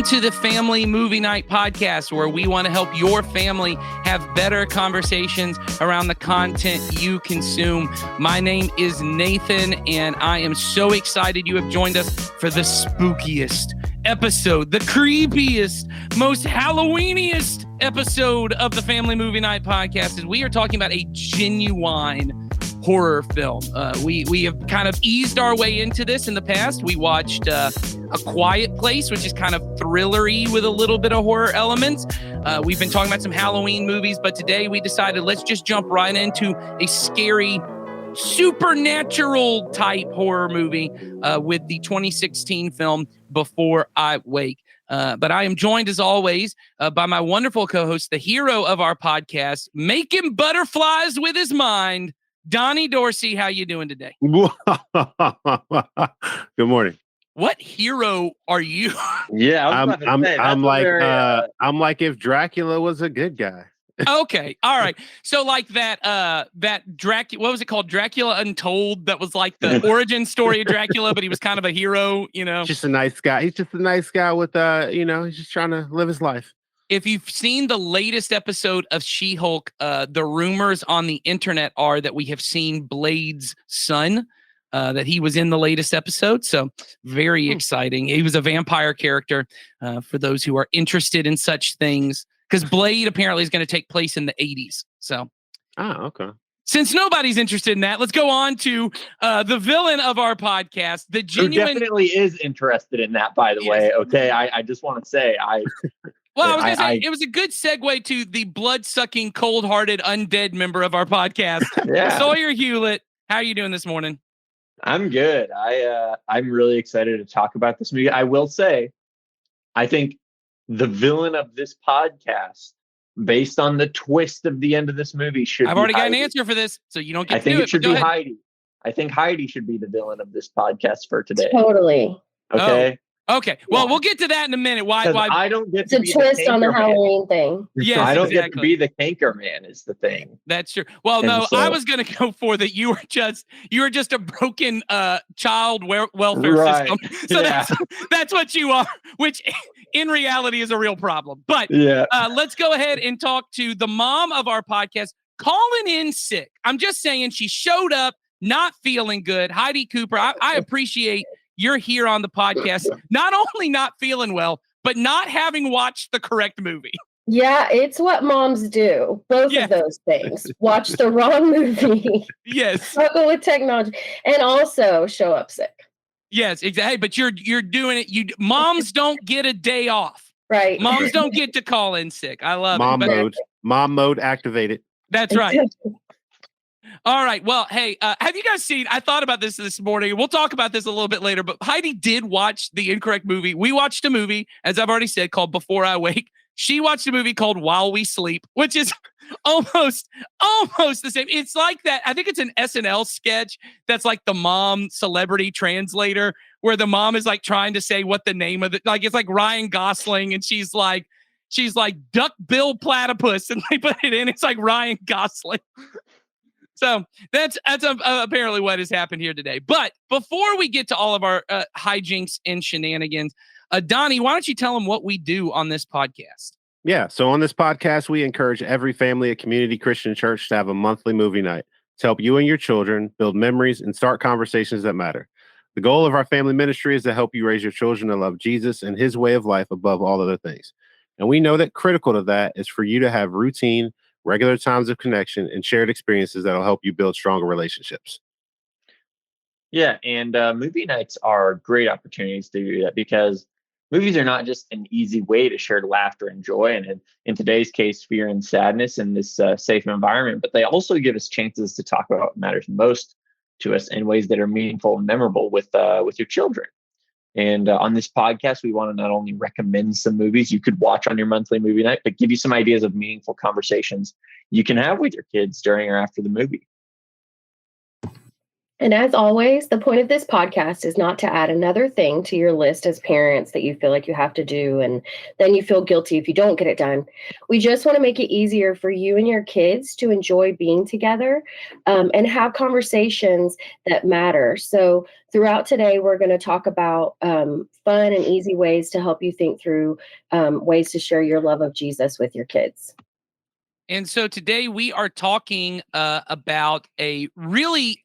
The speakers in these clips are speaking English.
Welcome to the Family Movie Night podcast, where we want to help your family have better conversations around the content you consume. My name is Nathan, and I am so excited you have joined us for the spookiest episode, the creepiest, most Halloweeniest episode of the Family Movie Night podcast, as we are talking about a genuine horror film. We have kind of eased our way into this in the past. We watched A Quiet Place, which is kind of thrillery with a little bit of horror elements. We've been talking about some Halloween movies, but today we decided let's just jump right into a scary, supernatural type horror movie with the 2016 film Before I Wake. But I am joined, as always, by my wonderful co-host, the hero of our podcast, making butterflies with his mind, Donnie Dorsey. How you doing today? Good morning. What hero are you? Yeah, I'm like if Dracula was a good guy. Okay, all right. So like that Dracula, what was it called? Dracula Untold. That was like the origin story of Dracula, but he was kind of a hero, you know. Just a nice guy. He's just a nice guy with he's just trying to live his life. If you've seen the latest episode of She-Hulk, the rumors on the internet are that we have seen Blade's son, that he was in the latest episode. So very exciting. He was a vampire character for those who are interested in such things, because Blade apparently is going to take place in the 80s. So, okay. Since nobody's interested in that, let's go on to the villain of our podcast, the genuine. Who definitely is interested in that, by the way. Okay, I just want to say Well, I was going to say, it was a good segue to the blood-sucking, cold-hearted, undead member of our podcast, Yeah. Sawyer Hewlett. How are you doing this morning? I'm good. I'm really excited to talk about this movie. I will say, I think the villain of this podcast, based on the twist of the end of this movie, should I've be already got Heidi. an answer for this, so you don't get I to think do it should but be go ahead. Heidi. I think Heidi should be the villain of this podcast for today. Totally. Okay. Okay, well, Yeah. we'll get to that in a minute. Why? I don't get It's to a be twist on the Canker Man. Halloween thing. Yes, I don't get to exactly. be the Canker Man is the thing. That's true. Well, And no, so- I was going to go for that. You were just a broken child welfare Right. system. So Yeah. that's what you are, which in reality is a real problem. But Yeah. let's go ahead and talk to the mom of our podcast, calling in sick. I'm just saying, she showed up not feeling good. Heidi Cooper, I appreciate you're here on the podcast, not only not feeling well, but not having watched the correct movie. Yeah, it's what moms do. Both Yeah. of those things. Watch the wrong movie, Yes. struggle with technology, and also show up sick. Yes, exactly. But you're doing it. Moms don't get a day off. Right. Moms don't get to call in sick. I love Mom it. But mode. Mom mode activated. that's right. All right. Well, hey, have you guys seen? I thought about this morning. We'll talk about this a little bit later. But Heidi did watch the incorrect movie. We watched a movie, as I've already said, called Before I Wake. She watched a movie called While We Sleep, which is almost the same. It's like that. I think it's an SNL sketch that's like the mom celebrity translator, where the mom is like trying to say what the name of it, like it's like Ryan Gosling, and she's like Duck Bill Platypus, and they put it in. It's like Ryan Gosling. So that's apparently what has happened here today. But before we get to all of our hijinks and shenanigans, Donnie, why don't you tell them what we do on this podcast? Yeah. So on this podcast, we encourage every family at Community Christian Church to have a monthly movie night to help you and your children build memories and start conversations that matter. The goal of our family ministry is to help you raise your children to love Jesus and his way of life above all other things. And we know that critical to that is for you to have routine, regular times of connection, and shared experiences that'll help you build stronger relationships. Yeah, and movie nights are great opportunities to do that, because movies are not just an easy way to share laughter and joy, and in today's case, fear and sadness in this safe environment, but they also give us chances to talk about what matters most to us in ways that are meaningful and memorable with your children. And on this podcast, we want to not only recommend some movies you could watch on your monthly movie night, but give you some ideas of meaningful conversations you can have with your kids during or after the movie. And as always, the point of this podcast is not to add another thing to your list as parents that you feel like you have to do, and then you feel guilty if you don't get it done. We just want to make it easier for you and your kids to enjoy being together and have conversations that matter. So throughout today, we're going to talk about fun and easy ways to help you think through ways to share your love of Jesus with your kids. And so today we are talking about a really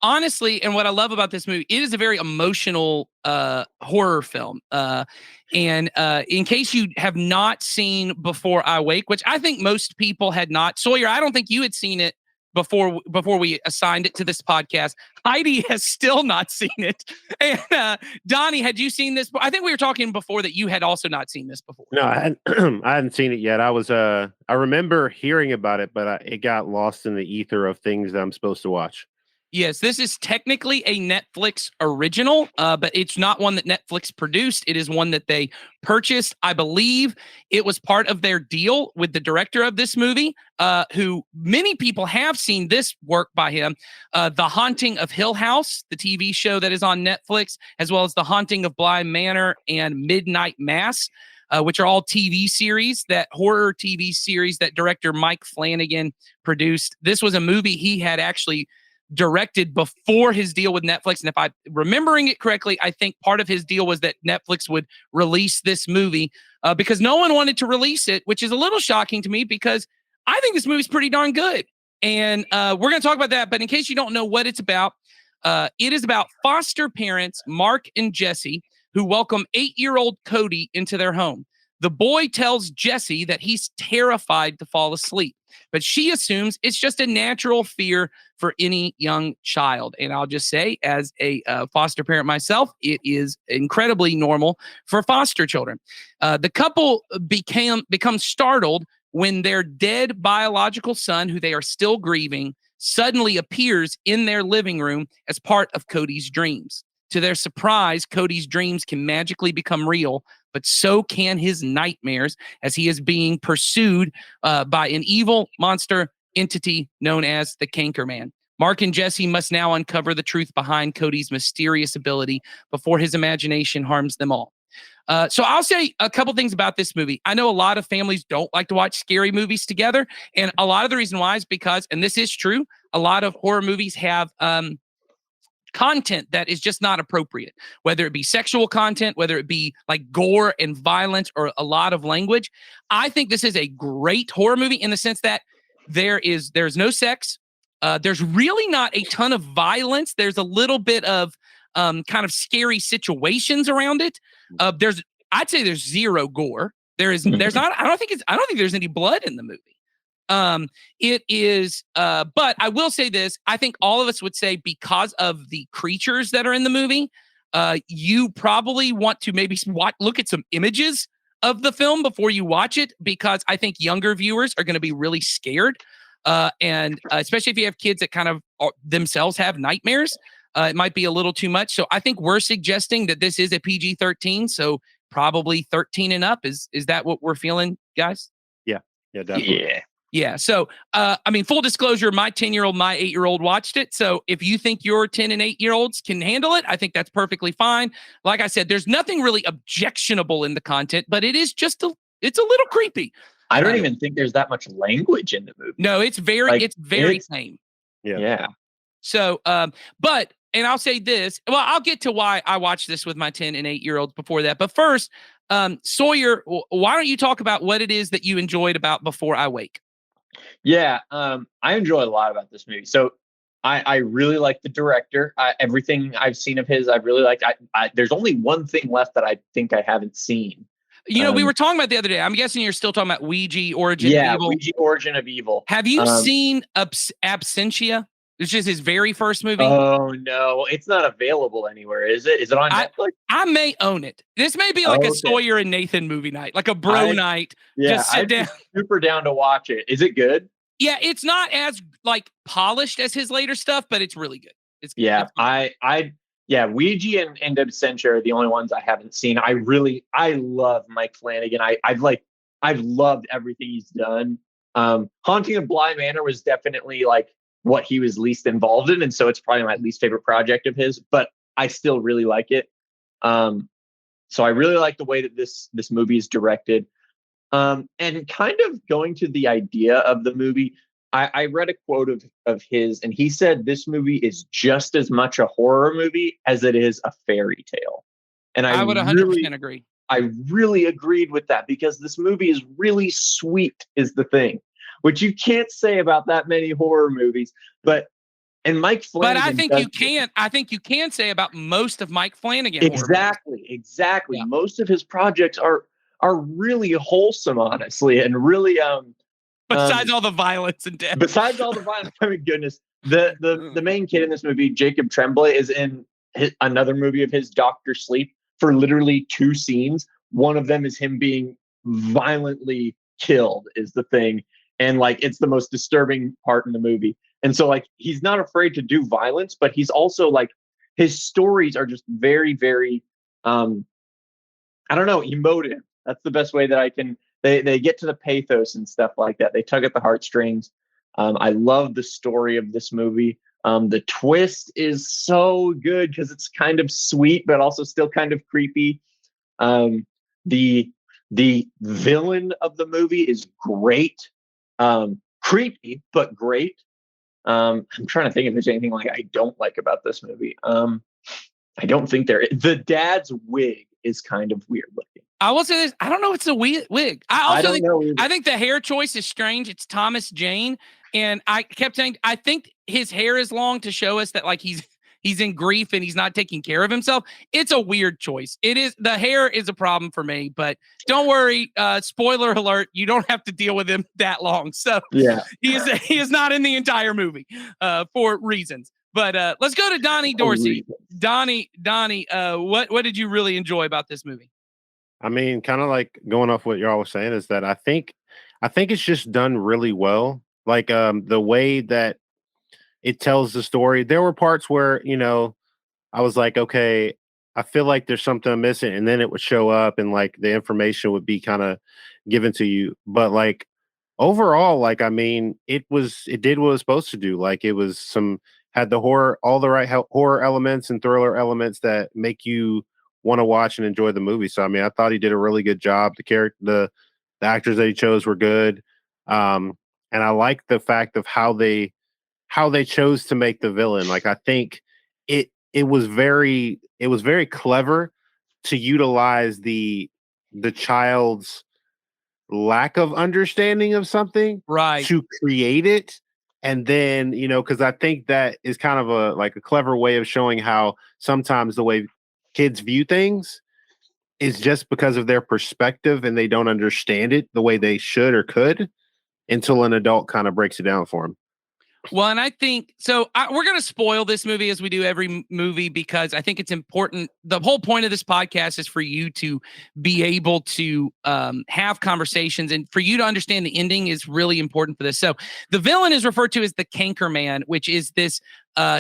honestly, and what I love about this movie, it is a very emotional horror film. And in case you have not seen Before I Wake, which I think most people had not, Sawyer, I don't think you had seen it before we assigned it to this podcast. Heidi has still not seen it. And Donnie, had you seen this? I think we were talking before that you had also not seen this before. No, I hadn't seen it yet. I remember hearing about it, but it got lost in the ether of things that I'm supposed to watch. Yes, this is technically a Netflix original, but it's not one that Netflix produced. It is one that they purchased. I believe it was part of their deal with the director of this movie, who many people have seen this work by him. The Haunting of Hill House, the TV show that is on Netflix, as well as The Haunting of Bly Manor and Midnight Mass, which are all horror TV series that director Mike Flanagan produced. This was a movie he had actually directed before his deal with Netflix. And if I'm remembering it correctly, I think part of his deal was that Netflix would release this movie because no one wanted to release it, which is a little shocking to me because I think this movie's pretty darn good. And we're going to talk about that. But in case you don't know what it's about, it is about foster parents, Mark and Jesse, who welcome 8-year-old Cody into their home. The boy tells Jesse that he's terrified to fall asleep, but she assumes it's just a natural fear for any young child. And I'll just say, as a foster parent myself, it is incredibly normal for foster children. The couple become startled when their dead biological son, who they are still grieving, suddenly appears in their living room as part of Cody's dreams. To their surprise, Cody's dreams can magically become real, but so can his nightmares as he is being pursued by an evil monster entity known as the Cankerman. Mark and Jesse must now uncover the truth behind Cody's mysterious ability before his imagination harms them all. So I'll say a couple things about this movie. I know a lot of families don't like to watch scary movies together, and a lot of the reason why is because, and this is true, a lot of horror movies have content that is just not appropriate, whether it be sexual content, whether it be like gore and violence or a lot of language. I think this is a great horror movie in the sense that there's no sex. There's really not a ton of violence. There's a little bit of kind of scary situations around it. I'd say there's zero gore. There's not, I don't think there's any blood in the movie. It is, but I will say this, I think all of us would say because of the creatures that are in the movie, you probably want to maybe look at some images of the film before you watch it, because I think younger viewers are going to be really scared. And especially if you have kids that kind of themselves have nightmares, it might be a little too much. So I think we're suggesting that this is a PG-13. So probably 13 and up. Is that what we're feeling, guys? Yeah, definitely. Yeah. So, I mean, full disclosure, my 10-year-old, my 8-year-old watched it. So if you think your 10 and 8-year-olds can handle it, I think that's perfectly fine. Like I said, there's nothing really objectionable in the content, but it is it's a little creepy. I don't even think there's that much language in the movie. No, it's very tame. Yeah. So, but, and I'll say this, well, I'll get to why I watched this with my 10 and 8-year-olds before that. But first, Sawyer, why don't you talk about what it is that you enjoyed about Before I Wake? Yeah, I enjoy a lot about this movie. So I really like the director. Everything I've seen of his, I've really liked. There's only one thing left that I think I haven't seen. You know, we were talking about the other day. I'm guessing you're still talking about Ouija Origin of Evil. Ouija Origin of Evil. Have you seen Absentia? It's just his very first movie. Oh, no. It's not available anywhere, is it? Is it on Netflix? I may own it. This may be like a Sawyer and Nathan movie night, like a bro night. Yeah, just sit down. Super down to watch it. Is it good? Yeah, it's not as like polished as his later stuff, but it's really good. It's good. Yeah, Ouija and Absentia are the only ones I haven't seen. I love Mike Flanagan. I've loved everything he's done. Haunting of Bly Manor was definitely like what he was least involved in, and so it's probably my least favorite project of his. But I still really like it. So I really like the way that this movie is directed. And kind of going to the idea of the movie, I read a quote of his, and he said this movie is just as much a horror movie as it is a fairy tale. And I would 100% agree. I really agreed with that, because this movie is really sweet, is the thing, which you can't say about that many horror movies. And Mike Flanagan. But I think you can say about most of Mike Flanagan. Exactly. Yeah. Most of his projects are really wholesome, honestly, and really besides all the violence and death. Besides all the violence, I mean, goodness, the main kid in this movie, Jacob Tremblay, is in another movie of his, Dr. Sleep, for literally 2 scenes. One of them is him being violently killed, is the thing, and like it's the most disturbing part in the movie. And so like he's not afraid to do violence, but he's also like, his stories are just very, very I don't know, emotive. That's the best way that I can. They get to the pathos and stuff like that. They tug at the heartstrings. I love the story of this movie. The twist is so good because it's kind of sweet, but also still kind of creepy. The villain of the movie is great. Creepy, but great. I'm trying to think if there's anything like I don't like about this movie. I don't think the dad's wig is kind of weird looking. I will say this. I don't know if it's a wig. I think the hair choice is strange. It's Thomas Jane. And I kept saying, I think his hair is long to show us that like he's in grief and he's not taking care of himself. It's a weird choice. It is. The hair is a problem for me, but don't worry. Spoiler alert. You don't have to deal with him that long. So yeah, he is not in the entire movie for reasons. But let's go to Donnie Dorsey. Donnie, what did you really enjoy about this movie? I mean, kind of like going off what y'all was saying is that I think it's just done really well. Like the way that it tells the story. There were parts where, I was like, okay, I feel like there's something I'm missing, and then it would show up and like the information would be kind of given to you. But like overall, like I mean, it did what it was supposed to do. Like it was had the horror, all the right horror elements and thriller elements that make you want to watch and enjoy the movie. So I mean, I thought he did a really good job. The actors that he chose were good, and I like the fact of how they chose to make the villain. Like I think it was very clever to utilize the child's lack of understanding of something, right, to create it. And then, because I think that is kind of a clever way of showing how sometimes the way kids view things is just because of their perspective and they don't understand it the way they should or could until an adult kind of breaks it down for them. Well, and I think so. We're going to spoil this movie as we do every movie because I think it's important. The whole point of this podcast is for you to be able to have conversations, and for you to understand the ending is really important for this. So the villain is referred to as the Canker Man, which is this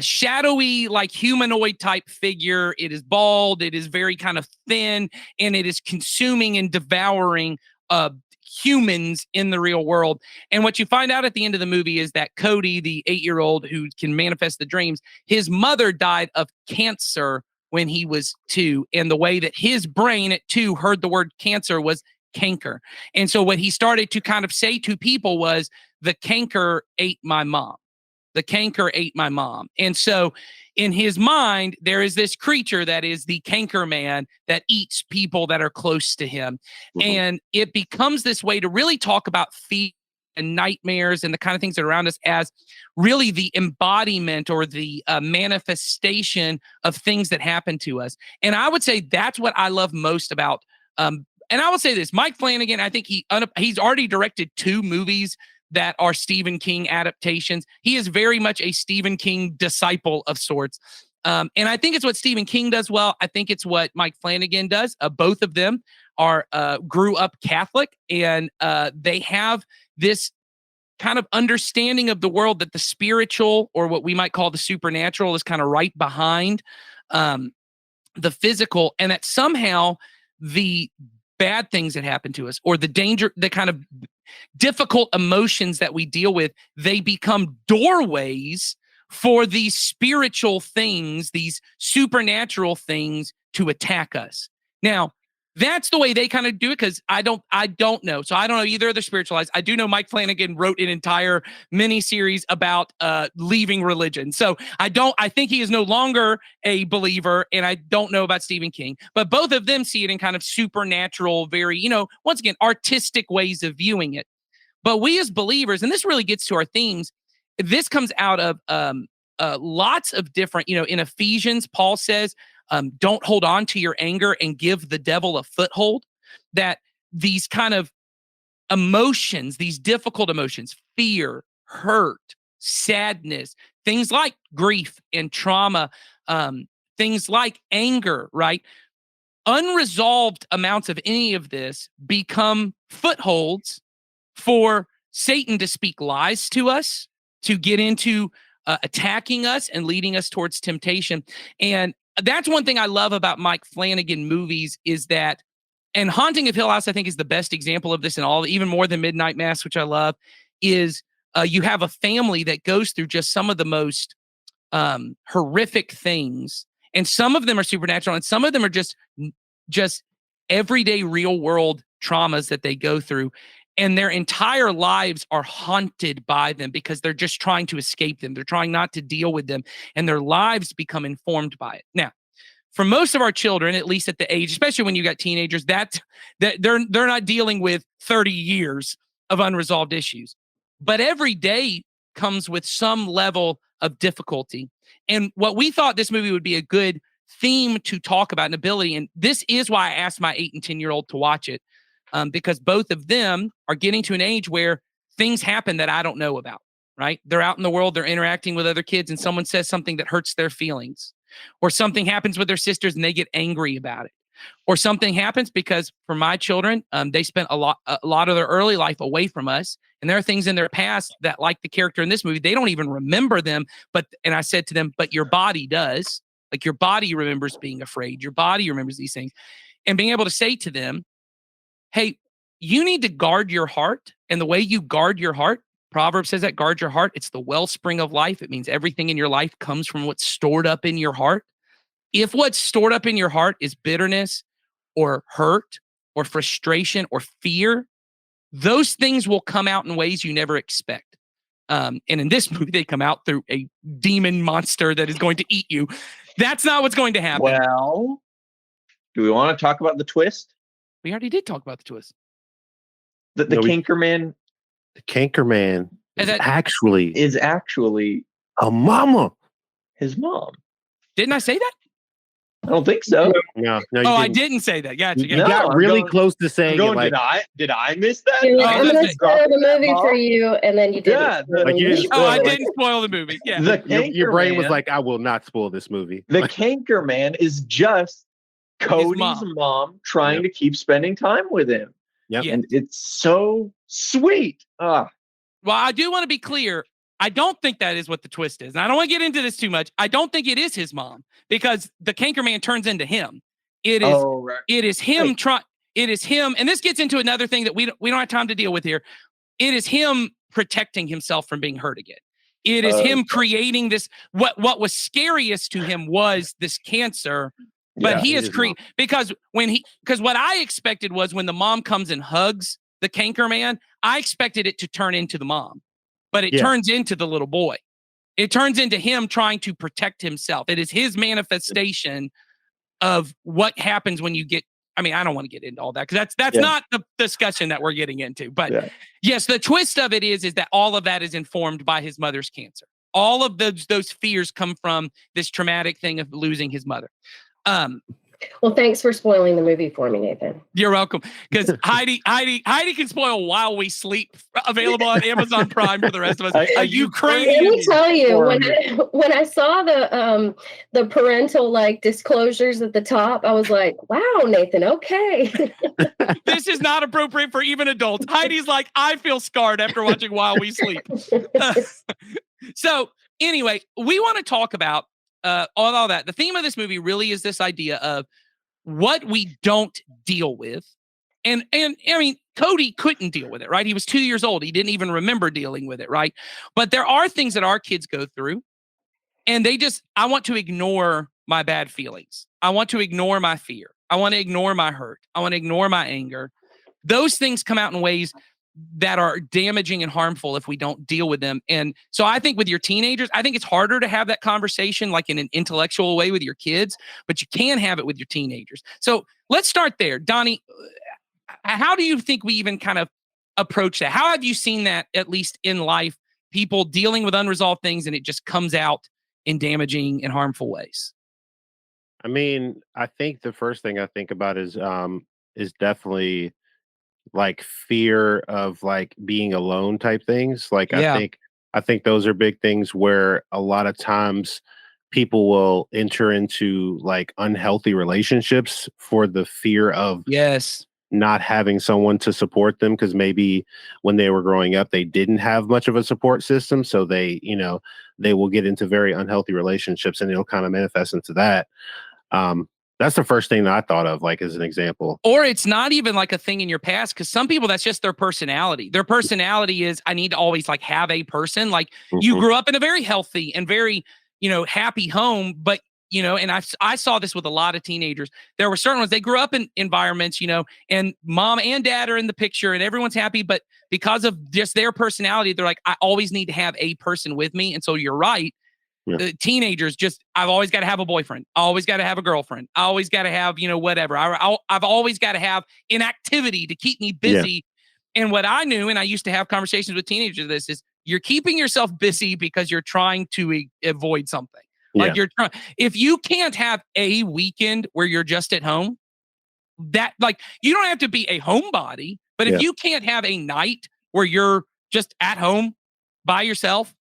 shadowy, like humanoid type figure. It is bald. It is very kind of thin, and it is consuming and devouring humans in the real world. And what you find out at the end of the movie is that Cody, the 8-year-old who can manifest the dreams, his mother died of cancer when he was 2. And the way that his brain at 2 heard the word cancer was canker. And so what he started to kind of say to people was, the canker ate my mom. The canker ate my mom. And so in his mind, there is this creature that is the Canker Man that eats people that are close to him. Mm-hmm. And it becomes this way to really talk about fear and nightmares and the kind of things that are around us as really the embodiment or the manifestation of things that happen to us. And I would say that's what I love most about, and I will say this, Mike Flanagan, I think he's already directed 2 movies that are Stephen King adaptations. He is very much a Stephen King disciple of sorts. And I think it's what Stephen King does well. I think it's what Mike Flanagan does. Both of them are grew up Catholic, and they have this kind of understanding of the world that the spiritual, or what we might call the supernatural, is kind of right behind the physical, and that somehow the bad things that happen to us, or the danger, the kind of difficult emotions that we deal with, they become doorways for these spiritual things, these supernatural things to attack us. Now, that's the way they kind of do it, because I don't know. So I don't know either of the spiritualized. I do know Mike Flanagan wrote an entire mini-series about leaving religion. So I think he is no longer a believer, and I don't know about Stephen King. But both of them see it in kind of supernatural, very, once again, artistic ways of viewing it. But we as believers, and this really gets to our themes, this comes out of lots of different, in Ephesians, Paul says, don't hold on to your anger and give the devil a foothold. That these kind of emotions, these difficult emotions, fear, hurt, sadness, things like grief and trauma, things like anger, right? Unresolved amounts of any of this become footholds for Satan to speak lies to us, to get into attacking us and leading us towards temptation. And that's one thing I love about Mike Flanagan movies, is that, and Haunting of Hill House, I think, is the best example of this in all, even more than Midnight Mass, which I love, is you have a family that goes through just some of the most horrific things. And some of them are supernatural, and some of them are just everyday real world traumas that they go through. And their entire lives are haunted by them because they're just trying to escape them. They're trying not to deal with them, and their lives become informed by it. Now, for most of our children, at least at the age, especially when you got teenagers, that they're not dealing with 30 years of unresolved issues. But every day comes with some level of difficulty. And what we thought this movie would be a good theme to talk about, an ability, and this is why I asked my 8 and 10-year-old to watch it. Because both of them are getting to an age where things happen that I don't know about, right? They're out in the world, they're interacting with other kids, and someone says something that hurts their feelings. Or something happens with their sisters and they get angry about it. Or something happens because for my children, they spent a lot of their early life away from us. And there are things in their past that, like the character in this movie, they don't even remember them. And I said to them, but your body does. Like, your body remembers being afraid. Your body remembers these things. And being able to say to them, hey, you need to guard your heart. And the way you guard your heart, Proverbs says that, guard your heart. It's the wellspring of life. It means everything in your life comes from what's stored up in your heart. If what's stored up in your heart is bitterness or hurt or frustration or fear, those things will come out in ways you never expect. And in this movie, they come out through a demon monster that is going to eat you. That's not what's going to happen. Well, do we want to talk about the twist? We already did talk about the twist. The Cankerman. The Cankerman is actually a mama. His mom. Didn't I say that? I don't think so. No. I didn't say that. Gotcha. You got really close to saying it. Like, did I miss that? I'm going to spoil the movie for you, and then you did. Yeah, I didn't spoil the movie. Yeah. Your brain was like, I will not spoil this movie. The Cankerman is just Cody's mom trying to keep spending time with him. Yep. And it's so sweet. Well, I do want to be clear. I don't think that is what the twist is. And I don't want to get into this too much. I don't think it is his mom, because the Cankerman turns into him. It is It is him it is him. And this gets into another thing that we don't have time to deal with here. It is him protecting himself from being hurt again. It is him creating this. What was scariest to him was this cancer. But he is because what I expected was, when the mom comes and hugs the Cankerman, I expected it to turn into the mom, but it turns into the little boy. It turns into him trying to protect himself. It is his manifestation of what happens when you get. I mean, I don't want to get into all that, because that's not the discussion that we're getting into. But yes, the twist of it is that all of that is informed by his mother's cancer. All of those fears come from this traumatic thing of losing his mother. Well, thanks for spoiling the movie for me, Nathan. You're welcome. Because Heidi can spoil While We Sleep, available on Amazon Prime for the rest of us. A Ukrainian. Let me tell you, when I saw the parental disclosures at the top, I was like, "Wow, Nathan, okay." This is not appropriate for even adults. Heidi's like, I feel scarred after watching While We Sleep. So anyway, we want to talk about all that. The theme of this movie really is this idea of what we don't deal with. And I mean, Cody couldn't deal with it, right? He was 2 years old. He didn't even remember dealing with it, right? But there are things that our kids go through, and I want to ignore my bad feelings. I want to ignore my fear. I want to ignore my hurt. I want to ignore my anger. Those things come out in ways that are damaging and harmful if we don't deal with them. And so I think with your teenagers, I think it's harder to have that conversation like in an intellectual way with your kids, but you can have it with your teenagers. So let's start there. Donnie, how do you think we even kind of approach that? How have you seen that, at least in life, people dealing with unresolved things and it just comes out in damaging and harmful ways? I mean, I think the first thing I think about is definitely like fear of like being alone type things. Like Yeah. I think those are big things where a lot of times people will enter into like unhealthy relationships for the fear of Yes. not having someone to support them, because maybe when they were growing up they didn't have much of a support system, so they will get into very unhealthy relationships and it'll kind of manifest into that. That's the first thing that I thought of, like, as an example. Or it's not even like a thing in your past, because some people, that's just their personality. Their personality is, I need to always like have a person. Like you Mhm. grew up in a very healthy and very, happy home, but and I saw this with a lot of teenagers. There were certain ones, they grew up in environments, and mom and dad are in the picture and everyone's happy, but because of just their personality, they're like, I always need to have a person with me. And so you're right. Yeah. The teenagers I've always got to have a boyfriend. I always got to have a girlfriend. I always got to have, whatever. I've always got to have an activity to keep me busy. And what I knew, and I used to have conversations with teenagers, this is, you're keeping yourself busy because you're trying to avoid something. Like if you can't have a weekend where you're just at home, that like, you don't have to be a homebody, but if you can't have a night where you're just at home by yourself,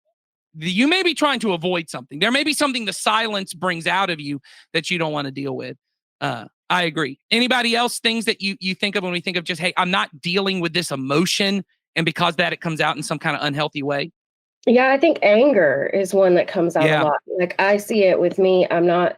you may be trying to avoid something. There may be something the silence brings out of you that you don't want to deal with. I agree. Anybody else, things that you think of when we think of just, hey, I'm not dealing with this emotion, and because that it comes out in some kind of unhealthy way? Yeah, I think anger is one that comes out Yeah. a lot. Like I see it with me. I'm not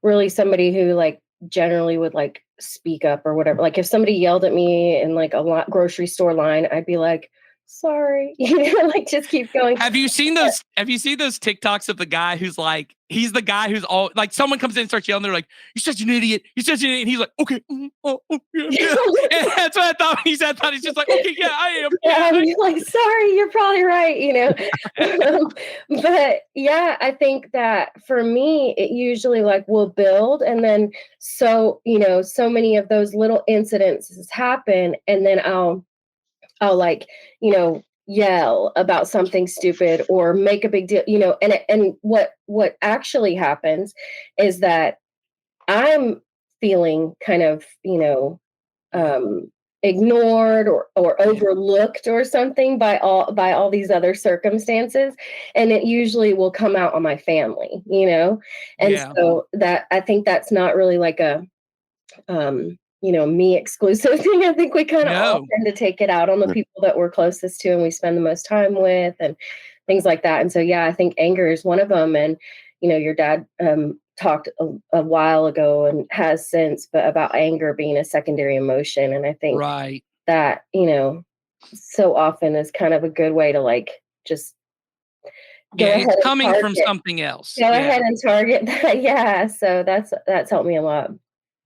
really somebody who like generally would like speak up or whatever. Like if somebody yelled at me in like a grocery store line, I'd be like, sorry, like just keep going. Have you seen those TikToks of the guy who's like, he's the guy who's all like, someone comes in and starts yelling, they're like, you're such an idiot. You're such an idiot. And he's like, okay. Yeah. And that's what I thought he said. I thought he's just like, okay, yeah, I am. Yeah, I'm like, sorry, you're probably right, But yeah, I think that for me, it usually like will build. And then so many of those little incidences happen. And then I'll like, yell about something stupid or make a big deal, and what actually happens is that I'm feeling kind of, ignored or overlooked or something by all these other circumstances, and it usually will come out on my family, and Yeah. so that I think that's not really like a me exclusive thing. I think we kind of all No. tend to take it out on the people that we're closest to and we spend the most time with and things like that. And so, yeah, I think anger is one of them. And, your dad talked a while ago and has since, but about anger being a secondary emotion. And I think Right. that, so often is kind of a good way to like, just go Yeah, ahead it's and coming from target- something else. Go Yeah. ahead and target that. Yeah. So that's helped me a lot.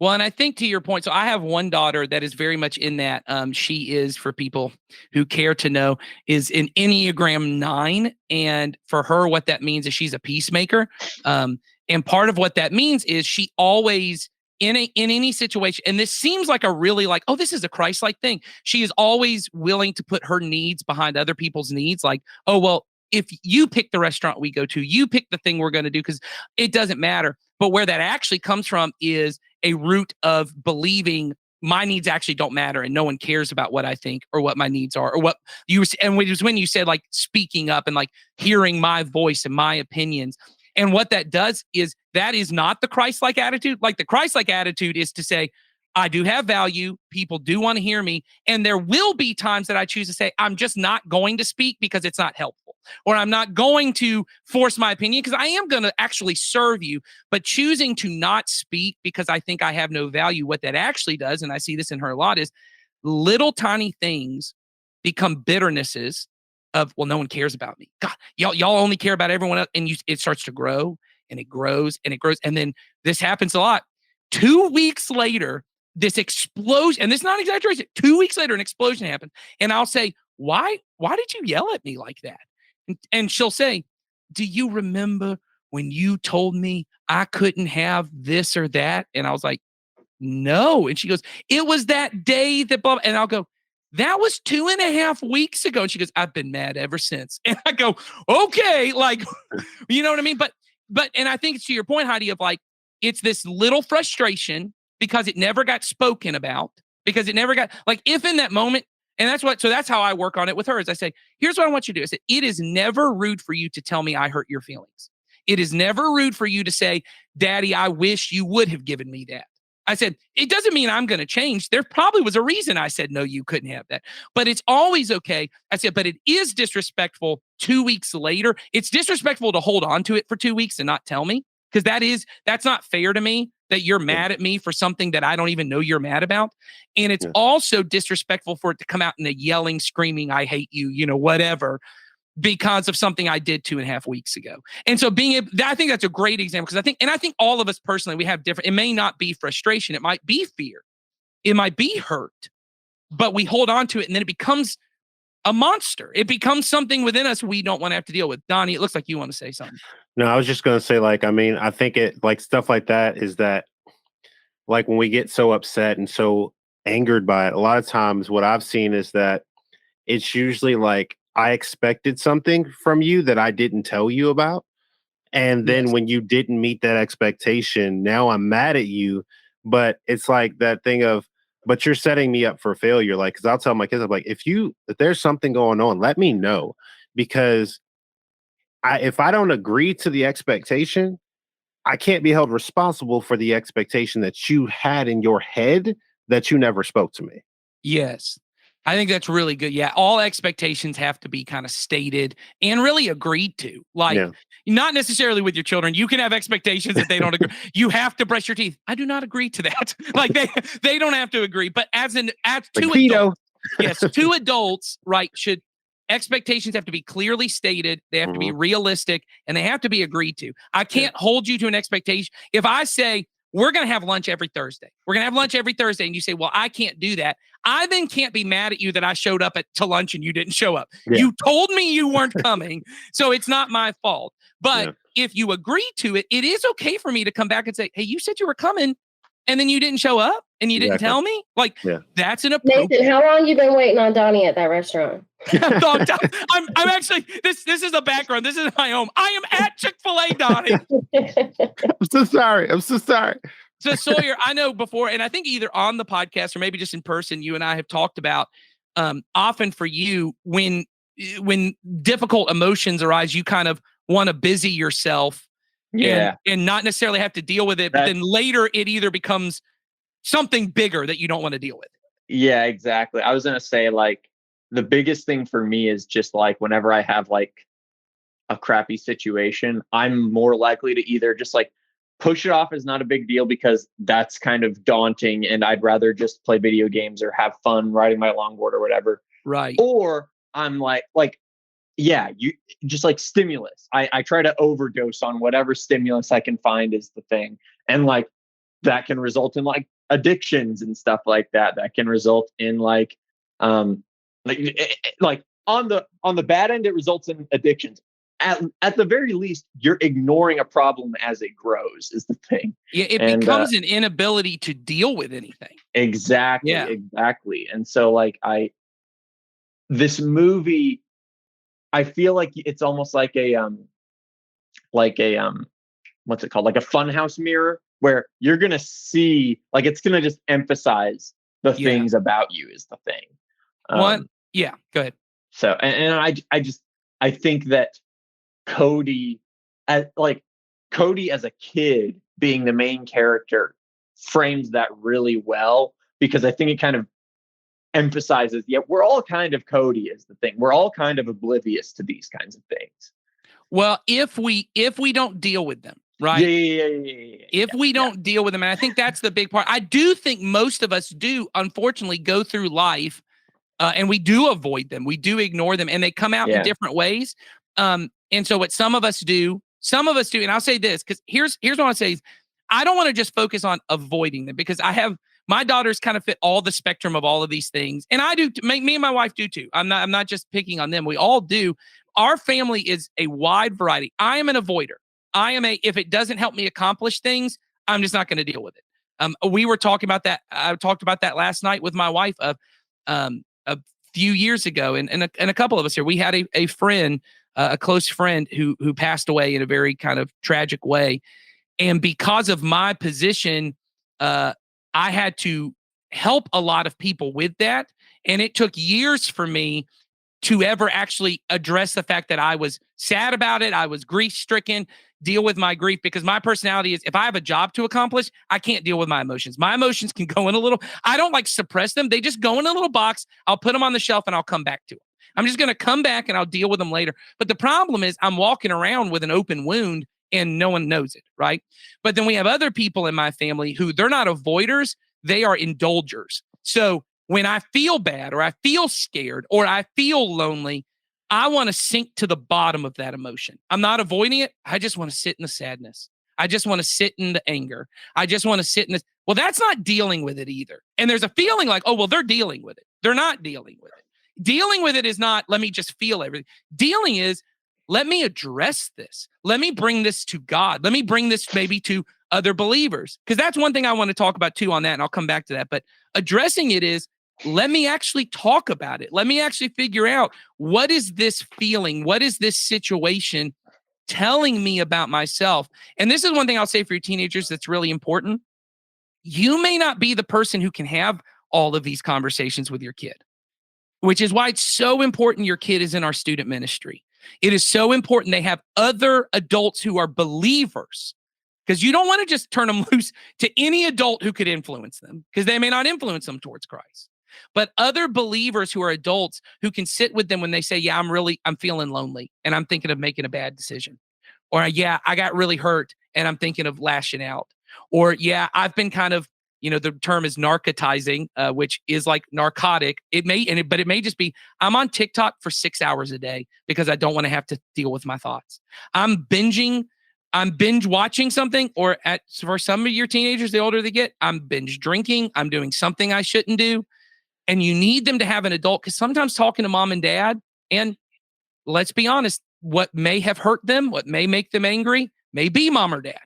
Well, and I think to your point, so I have one daughter that is very much in that. She is, for people who care to know, is an Enneagram 9. And for her, what that means is she's a peacemaker. And part of what that means is she always, in any situation, and this seems like a really like, oh, this is a Christ-like thing. She is always willing to put her needs behind other people's needs. Like, oh, well, if you pick the restaurant we go to, you pick the thing we're going to do, because it doesn't matter. But where that actually comes from is a root of believing my needs actually don't matter and no one cares about what I think or what my needs are or what you, and it was when you said like speaking up and like hearing my voice and my opinions. And what that does is that is not the Christ-like attitude. Like the Christ-like attitude is to say, I do have value. People do want to hear me. And there will be times that I choose to say, I'm just not going to speak because it's not helpful, or I'm not going to force my opinion because I am going to actually serve you. But choosing to not speak because I think I have no value, what that actually does, and I see this in her a lot, is little tiny things become bitternesses of, well, no one cares about me. God, y'all only care about everyone else. And it starts to grow and it grows and it grows. And then this happens a lot. 2 weeks later, this explosion, and this is not an exaggeration. 2 weeks later, an explosion happened. And I'll say, why did you yell at me like that? And she'll say, do you remember when you told me I couldn't have this or that? And I was like, no. And she goes, it was that day that blah, blah. And I'll go, that was 2.5 weeks ago. And she goes, I've been mad ever since. And I go, okay, like, you know what I mean? But, and I think it's to your point, Heidi, of like, it's this little frustration because it never got spoken about, because it never got, like, if in that moment, and so that's how I work on it with her, is I say, here's what I want you to do. I said, it is never rude for you to tell me I hurt your feelings. It is never rude for you to say, Daddy, I wish you would have given me that. I said, it doesn't mean I'm going to change. There probably was a reason I said, no, you couldn't have that. But it's always okay. I said, but it is disrespectful 2 weeks later. It's disrespectful to hold on to it for 2 weeks and not tell me, because that's not fair to me that you're mad at me for something that I don't even know you're mad about. And it's also disrespectful for it to come out in a yelling, screaming, I hate you, whatever, because of something I did 2.5 weeks ago. And so I think that's a great example, because I think all of us personally, we have different, it may not be frustration. It might be fear. It might be hurt, but we hold on to it and then it becomes a monster. It becomes something within us we don't want to have to deal with. Donnie, it looks like you want to say something. No, I was just going to say, like, I mean, I think it, like, stuff like that is that, like, when we get so upset and so angered by it, a lot of times what I've seen is that it's usually like, I expected something from you that I didn't tell you about. And then when you didn't meet that expectation, now I'm mad at you. But it's like that thing of, but you're setting me up for failure. Like, cause I'll tell my kids, I'm like, if there's something going on, let me know, because if I don't agree to the expectation, I can't be held responsible for the expectation that you had in your head that you never spoke to me. Yes. I think that's really good. Yeah. All expectations have to be kind of stated and really agreed to. Like, not necessarily with your children. You can have expectations that they don't agree. You have to brush your teeth. I do not agree to that. Like, they don't have to agree. But as two adults, yes, two adults, right, expectations have to be clearly stated. They have to be realistic, and they have to be agreed to. I can't hold you to an expectation. If I say, we're going to have lunch every Thursday. We're going to have lunch every Thursday. And you say, well, I can't do that. I then can't be mad at you that I showed up to lunch and you didn't show up. Yeah. You told me you weren't coming. So it's not my fault. But if you agree to it, it is okay for me to come back and say, hey, you said you were coming and then you didn't show up and you didn't tell me. Like, that's an approach. Nathan, how long you been waiting on Donnie at that restaurant? I'm actually, this is the background. This is my home. I am at Chick-fil-A, Donnie. I'm so sorry. So Sawyer, I know before, and I think either on the podcast or maybe just in person, you and I have talked about often for you, when difficult emotions arise, you kind of want to busy yourself and not necessarily have to deal with it. But then later it either becomes something bigger that you don't want to deal with. Yeah, exactly. I was going to say, like, the biggest thing for me is just like whenever I have like a crappy situation, I'm more likely to either just like push it off as not a big deal because that's kind of daunting and I'd rather just play video games or have fun riding my longboard or whatever. Right. Or I'm like, you just like stimulus. I try to overdose on whatever stimulus I can find is the thing. And like that can result in like addictions and stuff like that. That can result in like on the bad end, it results in addictions. At the very least, you're ignoring a problem as it grows is the thing. Yeah, it becomes an inability to deal with anything. Exactly. Yeah. Exactly. And so this movie, I feel like it's almost like a what's it called? Like a funhouse mirror where you're going to see, like, it's going to just emphasize the things about you is the thing. Yeah, go ahead. So, and I think that Cody as a kid being the main character frames that really well, because I think it kind of emphasizes, we're all kind of Cody is the thing. We're all kind of oblivious to these kinds of things. Well, if we don't deal with them, right? Yeah. If we don't deal with them, and I think that's the big part. I do think most of us do, unfortunately, go through life and we do avoid them. We do ignore them, and they come out in different ways. And so what some of us do, and I'll say this, because here's what I say is, I don't want to just focus on avoiding them, because I have my daughters kind of fit all the spectrum of all of these things. And I do, me and my wife do too. I'm not just picking on them. We all do. Our family is a wide variety. I am an avoider. If it doesn't help me accomplish things, I'm just not going to deal with it. We were talking about that. I talked about that last night with my wife a few years ago. And a couple of us here, we had a friend, a close friend who passed away in a very kind of tragic way. And because of my position, I had to help a lot of people with that. And it took years for me to ever actually address the fact that I was sad about it. I was grief-stricken, deal with my grief, because my personality is, if I have a job to accomplish, I can't deal with my emotions. My emotions can go in a little, I don't like suppress them. They just go in a little box. I'll put them on the shelf and I'll come back to them. I'm just going to come back and I'll deal with them later. But the problem is I'm walking around with an open wound and no one knows it, right? But then we have other people in my family who, they're not avoiders, they are indulgers. So when I feel bad or I feel scared or I feel lonely, I want to sink to the bottom of that emotion. I'm not avoiding it. I just want to sit in the sadness. I just want to sit in the anger. I just want to sit in this. Well, that's not dealing with it either. And there's a feeling like, oh, well, they're dealing with it. They're not dealing with it. Dealing with it is not, let me just feel everything. Dealing is, let me address this. Let me bring this to God. Let me bring this maybe to other believers. Because that's one thing I want to talk about too on that. And I'll come back to that. But addressing it is, let me actually talk about it. Let me actually figure out, what is this feeling? What is this situation telling me about myself? And this is one thing I'll say for your teenagers that's really important. You may not be the person who can have all of these conversations with your kid, which is why it's so important your kid is in our student ministry. It is so important they have other adults who are believers, because you don't want to just turn them loose to any adult who could influence them, because they may not influence them towards Christ. But other believers who are adults who can sit with them when they say, yeah, I'm feeling lonely and I'm thinking of making a bad decision. Or, yeah, I got really hurt and I'm thinking of lashing out. Or, yeah, I've been kind of, the term is narcotizing, which is like narcotic. But it may just be, I'm on TikTok for 6 hours a day because I don't want to have to deal with my thoughts. I'm binge watching something, or for some of your teenagers, the older they get, I'm binge drinking. I'm doing something I shouldn't do. And you need them to have an adult, because sometimes talking to mom and dad, and let's be honest, what may have hurt them, what may make them angry, may be mom or dad.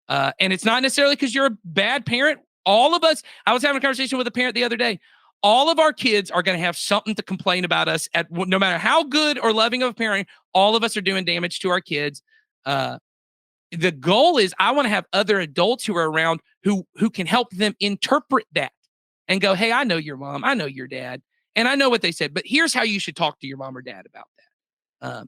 And it's not necessarily because you're a bad parent. All of us, I was having a conversation with a parent the other day. All of our kids are going to have something to complain about us no matter how good or loving of a parent. All of us are doing damage to our kids. The goal is, I want to have other adults who are around who can help them interpret that and go, hey, I know your mom, I know your dad, and I know what they said, but here's how you should talk to your mom or dad about that.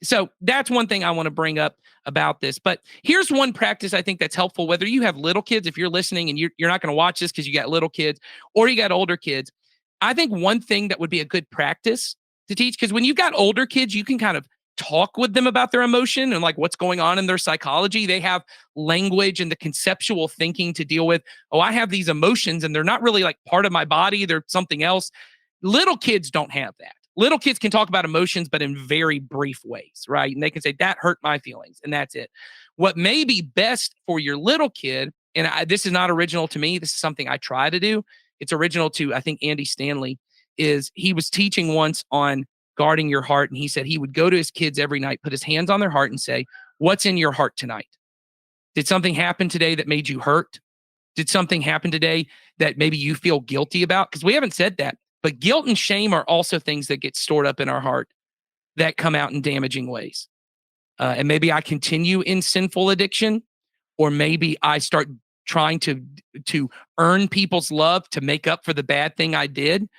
So that's one thing I want to bring up about this. But here's one practice I think that's helpful, whether you have little kids, if you're listening and you're not going to watch this because you got little kids, or you got older kids. I think one thing that would be a good practice to teach, because when you've got older kids, you can kind of talk with them about their emotion and like what's going on in their psychology. They have language and the conceptual thinking to deal with. Oh, I have these emotions and they're not really like part of my body. They're something else. Little kids don't have that. Little kids can talk about emotions, but in very brief ways, right? And they can say, that hurt my feelings, and that's it. What may be best for your little kid, and this is not original to me, this is something I try to do. It's original to, I think, Andy Stanley, is he was teaching once on guarding your heart. And he said he would go to his kids every night, put his hands on their heart and say, what's in your heart tonight? Did something happen today that made you hurt? Did something happen today that maybe you feel guilty about? Because we haven't said that. But guilt and shame are also things that get stored up in our heart that come out in damaging ways. And maybe I continue in sinful addiction, or maybe I start trying to earn people's love to make up for the bad thing I did,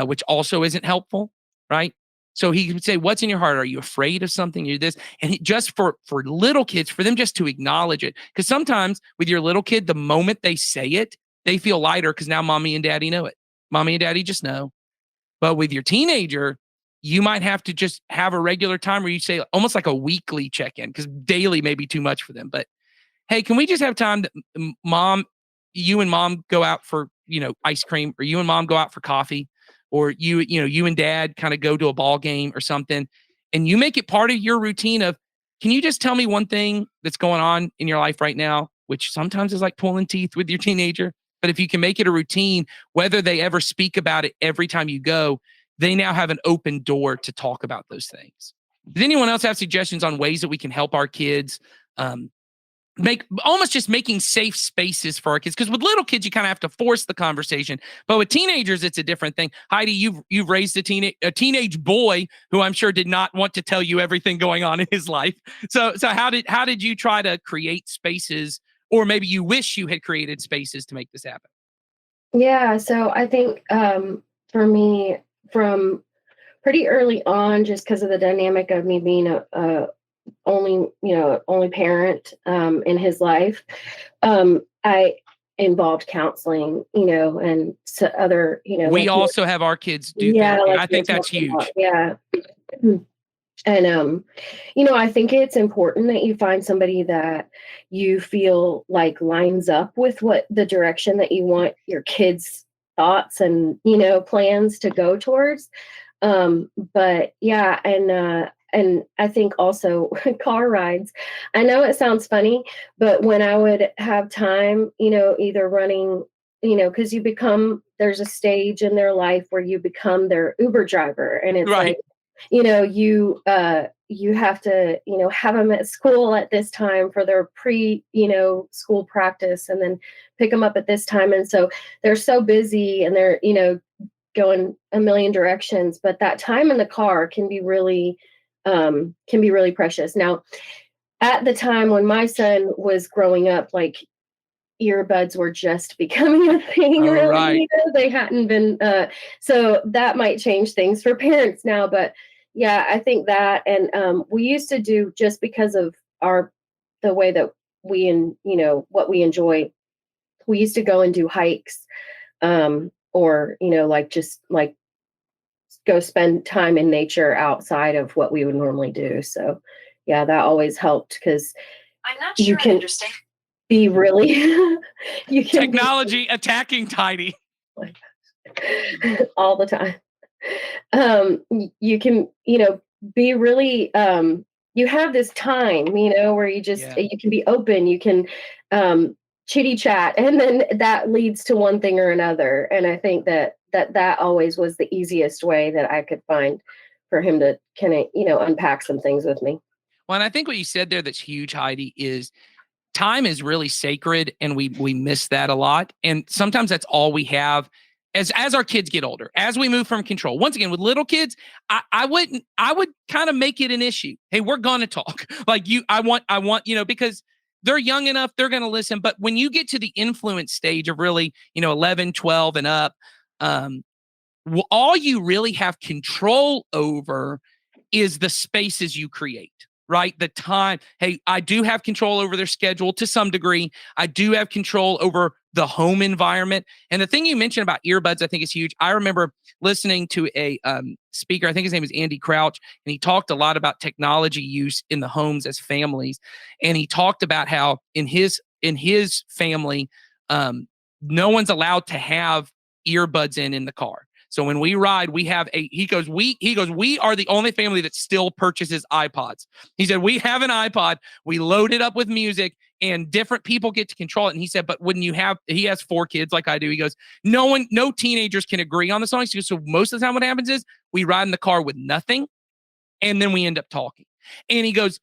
which also isn't helpful, right? So he would say, what's in your heart? Are you afraid of something? You're this. And just for little kids, for them just to acknowledge it. Because sometimes with your little kid, the moment they say it, they feel lighter because now mommy and daddy know it. Mommy and daddy just know. But with your teenager, you might have to just have a regular time where you say almost like a weekly check-in, because daily may be too much for them. But hey, can we just have time to mom, you and mom go out for, ice cream, or you and mom go out for coffee, or you and dad kind of go to a ball game or something. And you make it part of your routine of, can you just tell me one thing that's going on in your life right now, which sometimes is like pulling teeth with your teenager. But if you can make it a routine, whether they ever speak about it every time you go, they now have an open door to talk about those things. Does anyone else have suggestions on ways that we can help our kids making safe spaces for our kids? Because with little kids, you kind of have to force the conversation. But with teenagers, it's a different thing. Heidi, you've raised a teenage boy who I'm sure did not want to tell you everything going on in his life. So how did you try to create spaces, or maybe you wish you had created spaces to make this happen? Yeah, so I think for me, from pretty early on, just because of the dynamic of me being a only parent in his life, I involved counseling, and other, we also have our kids do therapy. I think that's huge. Yeah. And I think it's important that you find somebody that you feel like lines up with what the direction that you want your kids' thoughts and plans to go towards. But yeah, and I think also car rides. I know it sounds funny, but when I would have time, either running, because there's a stage in their life where you become their Uber driver, and it's right. like, you have to, have them at school at this time for their school practice, and then pick them up at this time. And so they're so busy, and they're, going a million directions, but that time in the car can be really precious. Now, at the time when my son was growing up, like, earbuds were just becoming a thing. Really, right. They hadn't been, so that might change things for parents now. But yeah, I think that, and we used to do, just because of the way that we, and what we enjoy, we used to go and do hikes, or just like go spend time in nature outside of what we would normally do. So yeah, that always helped, because I'm not sure I understand. Be really you can technology attacking Tiny all the time. You can be really you have this time where you just you can be open, you can chitty chat, and then that leads to one thing or another. And I think that always was the easiest way that I could find for him to kind of unpack some things with me. Well, and I think what you said there that's huge, Heidi, is time is really sacred, and we miss that a lot. And sometimes that's all we have as our kids get older, as we move from control. Once again, with little kids, I would kind of make it an issue. Hey, we're going to talk. Like I want, because they're young enough, they're going to listen. But when you get to the influence stage of really, 11, 12 and up, all you really have control over is the spaces you create. Right? The time. Hey, I do have control over their schedule to some degree. I do have control over the home environment. And the thing you mentioned about earbuds, I think is huge. I remember listening to a speaker, I think his name is Andy Crouch, and he talked a lot about technology use in the homes as families. And he talked about how in his family, no one's allowed to have earbuds in the car. So when we ride, we have we are the only family that still purchases iPods. He said, we have an iPod, we load it up with music, and different people get to control it. And he said, but when he has 4 kids like I do, he goes, no teenagers can agree on the songs. So most of the time what happens is we ride in the car with nothing, and then we end up talking. And he goes,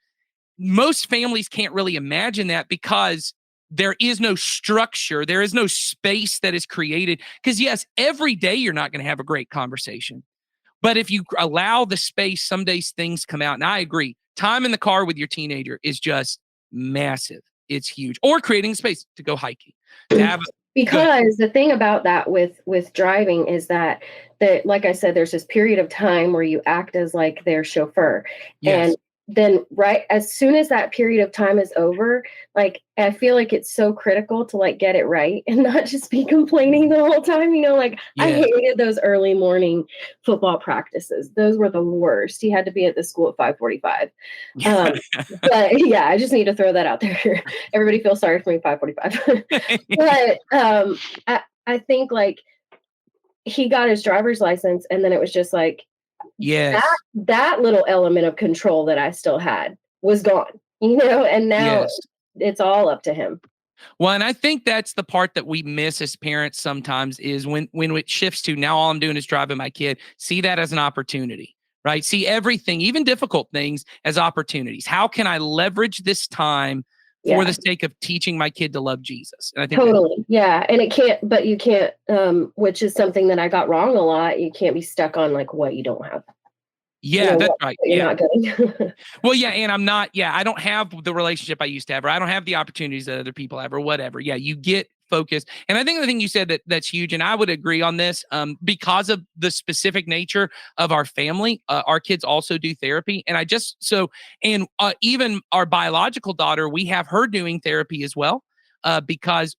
most families can't really imagine that, because there is no structure. There is no space that is created. Because yes, every day you're not going to have a great conversation. But if you allow the space, some days things come out. And I agree. Time in the car with your teenager is just massive. It's huge. Or creating space to go hiking. Because the thing about that with driving is that like I said, there's this period of time where you act as like their chauffeur. Yes. And then right as soon as that period of time is over, like I feel like it's so critical to like get it right and not just be complaining the whole time. Like I Yes. hated those early morning football practices. Those were the worst. He had to be at the school at 5:45. But yeah, I just need to throw that out there. Everybody feels sorry for me, 5:45. But I think like he got his driver's license, and then it was just like Yes. that little element of control that I still had was gone, and now Yes. it's all up to him. Well, and I think that's the part that we miss as parents sometimes is when it shifts to now all I'm doing is driving my kid. See that as an opportunity, right? See everything, even difficult things, as opportunities. How can I leverage this time for the sake of teaching my kid to love Jesus? And I think totally, yeah. And you can't, which is something that I got wrong a lot. You can't be stuck on like what you don't have. Yeah, that's right. You're not getting. Well, yeah, and I'm not. Yeah, I don't have the relationship I used to have, or I don't have the opportunities that other people have, or whatever. Yeah, you get focused, and I think the thing you said that's huge, and I would agree on this, because of the specific nature of our family. Our kids also do therapy, and even our biological daughter, we have her doing therapy as well, because.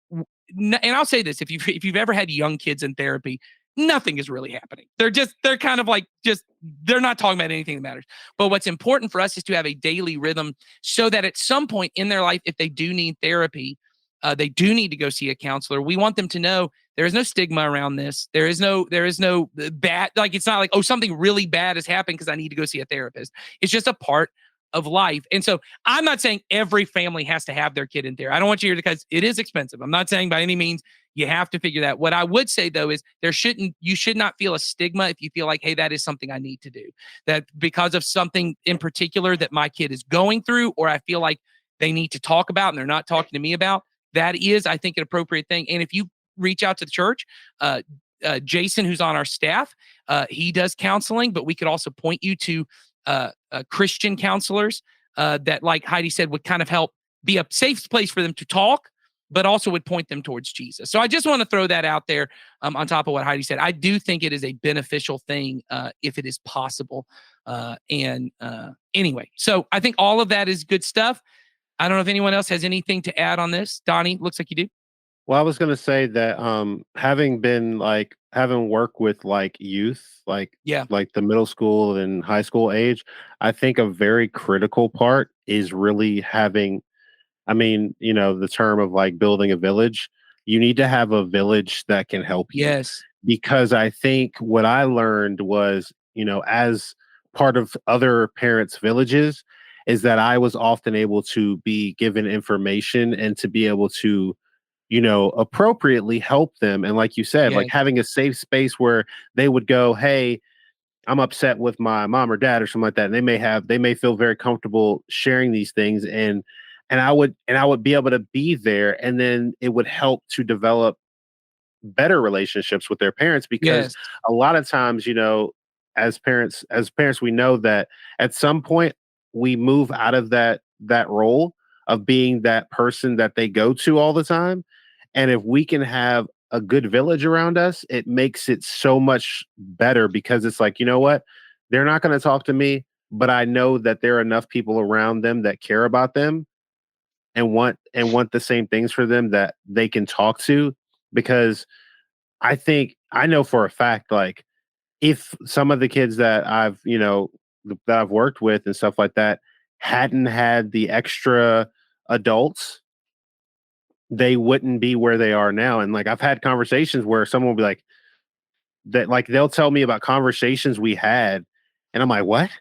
And I'll say this: if you've ever had young kids in therapy, nothing is really happening. They're kind of like they're not talking about anything that matters. But what's important for us is to have a daily rhythm so that at some point in their life, if they do need therapy, they do need to go see a counselor. We want them to know there is no stigma around this. There is no bad, like it's not like, oh, something really bad has happened because I need to go see a therapist. It's just a part of life. And so I'm not saying every family has to have their kid in there. I don't want you to hear, because it is expensive. I'm not saying by any means you have to figure that. What I would say though is you should not feel a stigma if you feel like, hey, that is something I need to do. That because of something in particular that my kid is going through, or I feel like they need to talk about and they're not talking to me about, that is, I think, an appropriate thing. And if you reach out to the church, Jason, who's on our staff, he does counseling, but we could also point you to Christian counselors that, like Heidi said, would kind of help be a safe place for them to talk, but also would point them towards Jesus. So I just want to throw that out there on top of what Heidi said. I do think it is a beneficial thing if it is possible. Anyway, so I think all of that is good stuff. I don't know if anyone else has anything to add on this. Donnie, looks like you do. Well, I was going to say that having worked with like youth, like the middle school and high school age, I think a very critical part is really having, the term of like building a village. You need to have a village that can help you. Yes. Because I think what I learned was, as part of other parents' villages, is that I was often able to be given information and to be able to appropriately help them. And like you said, like having a safe space where they would go, hey, I'm upset with my mom or dad or something like that. And they may feel very comfortable sharing these things. And I would be able to be there. And then it would help to develop better relationships with their parents, because a lot of times, as parents, we know that at some point we move out of that role of being that person that they go to all the time. And if we can have a good village around us, it makes it so much better, because it's like, you know what? They're not going to talk to me, but I know that there are enough people around them that care about them and want the same things for them that they can talk to. Because I know for a fact, like, if some of the kids that I've worked with and stuff like that hadn't had the extra adults, they wouldn't be where they are now. And like, I've had conversations where someone will be like, that, like, they'll tell me about conversations we had, and I'm like, what?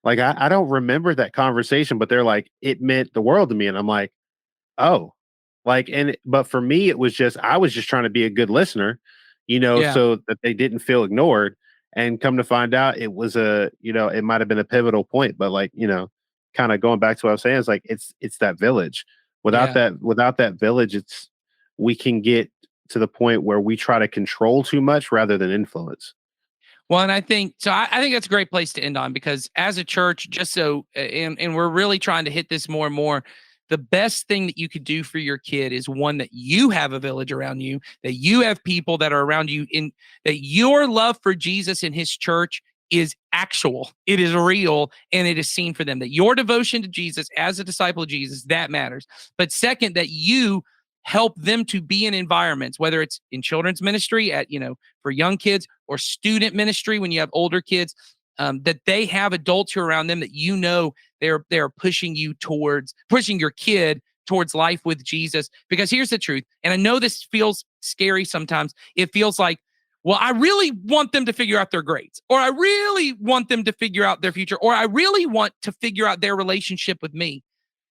Like, I don't remember that conversation, but they're like, it meant the world to me. And I'm like, oh, like, but for me, I was just trying to be a good listener, so that they didn't feel ignored. And come to find out, it was it might've been a pivotal point, but like, kind of going back to what I was saying, it's like, it's that village. Without that village, we can get to the point where we try to control too much rather than influence. Well, and I think that's a great place to end on, because as a church, just so, and we're really trying to hit this more and more, the best thing that you could do for your kid is, one, that you have a village around you, that you have people that are around you, that your love for Jesus and his church is actual, it is real, and it is seen for them. That your devotion to Jesus as a disciple of Jesus, that matters. But second, that you help them to be in environments, whether it's in children's ministry at, for young kids, or student ministry when you have older kids, that they have adults who are around them that they're pushing your kid towards life with Jesus. Because here's the truth, and I know this feels scary sometimes. It feels like, well, I really want them to figure out their grades, or I really want them to figure out their future, or I really want to figure out their relationship with me.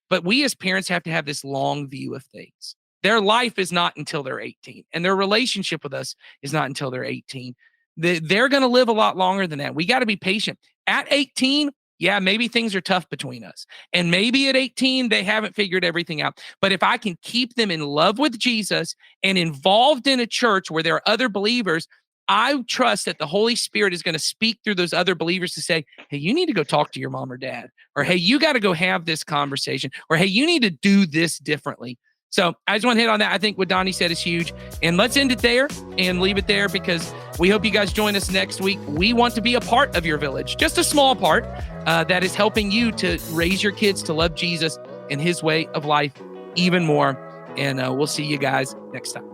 But we as parents have to have this long view of things. Their life is not until they're 18, and their relationship with us is not until they're 18. They're going to live a lot longer than that. We got to be patient. At 18, yeah, maybe things are tough between us. And maybe at 18, they haven't figured everything out. But if I can keep them in love with Jesus and involved in a church where there are other believers, I trust that the Holy Spirit is going to speak through those other believers to say, hey, you need to go talk to your mom or dad, or hey, you got to go have this conversation, or hey, you need to do this differently. So I just want to hit on that. I think what Donnie said is huge. And let's end it there and leave it there, because we hope you guys join us next week. We want to be a part of your village, just a small part that is helping you to raise your kids to love Jesus and his way of life even more. And we'll see you guys next time.